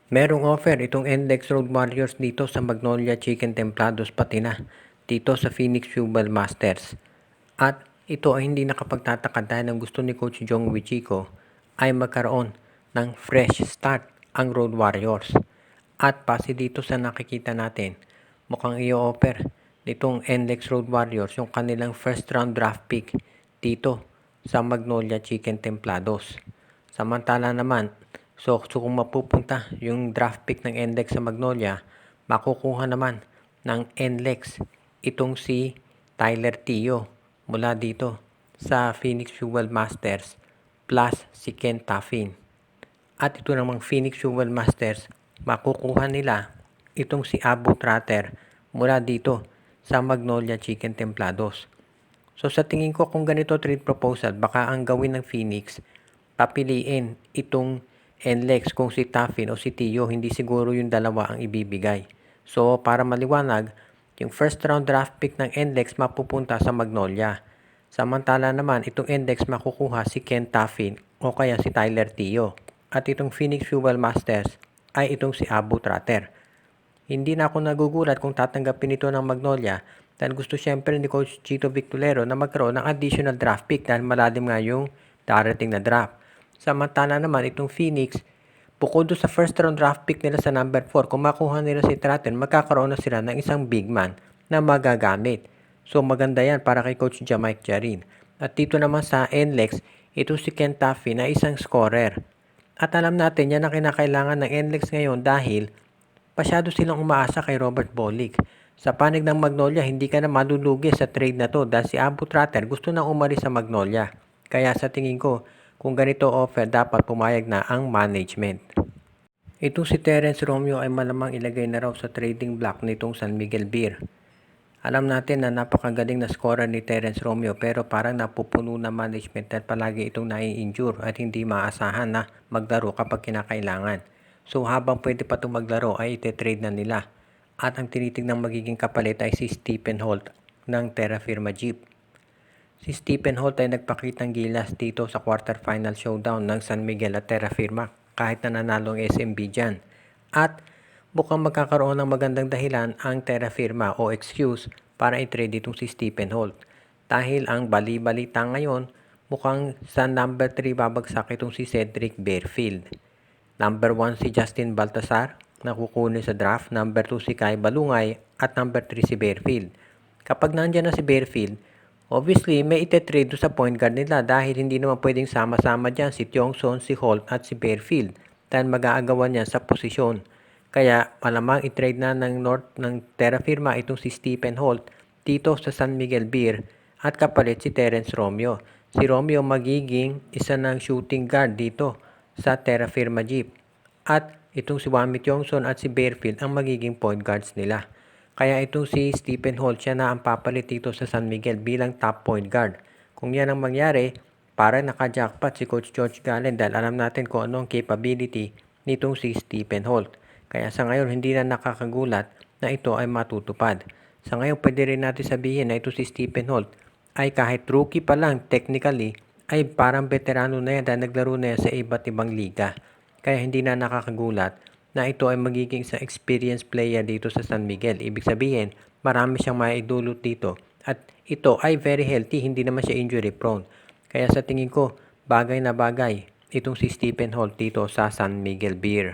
Merong offer itong NLEX Road Warriors dito sa Magnolia Chicken Templados pati na dito sa Phoenix Fuel Masters. At ito ay hindi nakapagtataka dahil ang gusto ni Coach Jong Wichiko ay magkaroon ng fresh start ang Road Warriors. At base dito sa nakikita natin, mukhang i-offer nitong NLEX Road Warriors yung kanilang first round draft pick dito sa Magnolia Chicken Templados. Samantala naman, so kung mapupunta yung draft pick ng NLEX sa Magnolia, makukuha naman ng NLEX itong si Tyler Tio mula dito sa Phoenix Fuel Masters plus si Ken Taffin. At ito namang Phoenix Fuel Masters, makukuha nila itong si Abu Tratter mula dito sa Magnolia Chicken Templados. So sa tingin ko kung ganito trade proposal, baka ang gawin ng Phoenix, papiliin itong NLEX kung si Taffin o si Tio, hindi siguro yung dalawa ang ibibigay. So para maliwanag, yung first round draft pick ng NLEX mapupunta sa Magnolia. Samantala naman, itong NLEX makukuha si Ken Taffin o kaya si Tyler Tio. At itong Phoenix Fuel Masters ay itong si Abu Tratter. Hindi na ako nagugulat kung tatanggapin ito ng Magnolia dahil gusto siyempre ni Coach Chito Victolero na magkaroon ng additional draft pick dahil malalim nga yung darating na draft. Samantala naman itong Phoenix, bukod sa first round draft pick nila sa number 4, kung makuha nila si Tratten, magkakaroon na sila ng isang big man na magagamit. So maganda yan para kay Coach Jamaic Jarin. At dito naman sa NLEX, ito si Ken Taffin na isang scorer. At alam natin yan ang kinakailangan ng NLEX ngayon dahil pasyado silang umaasa kay Robert Bolick. Sa panig ng Magnolia, hindi ka na malulugi sa trade na to dahil si Abu Tratter gusto nang umalis sa Magnolia. Kaya sa tingin ko, kung ganito offer, dapat pumayag na ang management. Itong si Terence Romeo ay malamang ilagay na raw sa trading block nitong San Miguel Beer. Alam natin na napakagaling na scorer ni Terence Romeo pero parang napupuno na management at palagi itong nai-injure at hindi maasahan na maglaro kapag kinakailangan. So habang pwede pa itong maglaro ay ite-trade na nila. At ang tinitignan magiging kapalit ay si Stephen Holt ng Terra Firma Jeep. Si Stephen Holt ay nagpakitang gilas dito sa quarterfinal showdown ng San Miguel at Terra Firma kahit na nanalo ang SMB dyan. At mukhang magkakaroon ng magandang dahilan ang Terra Firma o excuse para i-trade itong si Stephen Holt. Dahil ang bali-balita ngayon, mukhang sa number 3 babagsak itong si Cedric Bearfield. Number 1 si Justin Baltasar na kukunin sa draft, number 2 si Kai Balungay at number 3 si Bearfield. Kapag nandyan na si Bearfield, obviously may ite-trade sa point guard nila dahil hindi naman pwedeng sama-sama dyan si Tiongson, si Holt at si Bearfield dahil mag-aagawan niya sa posisyon. Kaya malamang i-trade na ng Terra Firma itong si Stephen Holt dito sa San Miguel Beer at kapalit si Terence Romeo. Si Romeo magiging isa ng shooting guard dito sa Terra Firma Jeep. At itong si Wami Tiongson at si Bearfield ang magiging point guards nila. Kaya itong si Stephen Holt siya na ang papalit dito sa San Miguel bilang top point guard. Kung yan ang mangyari, para naka-jackpot si Coach George Gallen dahil alam natin kung ano ang capability nitong si Stephen Holt. Kaya sa ngayon hindi na nakakagulat na ito ay matutupad. Sa ngayon pwede rin natin sabihin na ito si Stephen Holt ay kahit rookie pa lang technically ay parang veterano na yan dahil naglaro na yan sa iba't ibang liga. Kaya hindi na nakakagulat na ito ay magiging isang experienced player dito sa San Miguel. Ibig sabihin, marami siyang maidulot dito. At ito ay very healthy, hindi naman siya injury prone. Kaya sa tingin ko, bagay na bagay itong si Stephen Holt dito sa San Miguel Beer.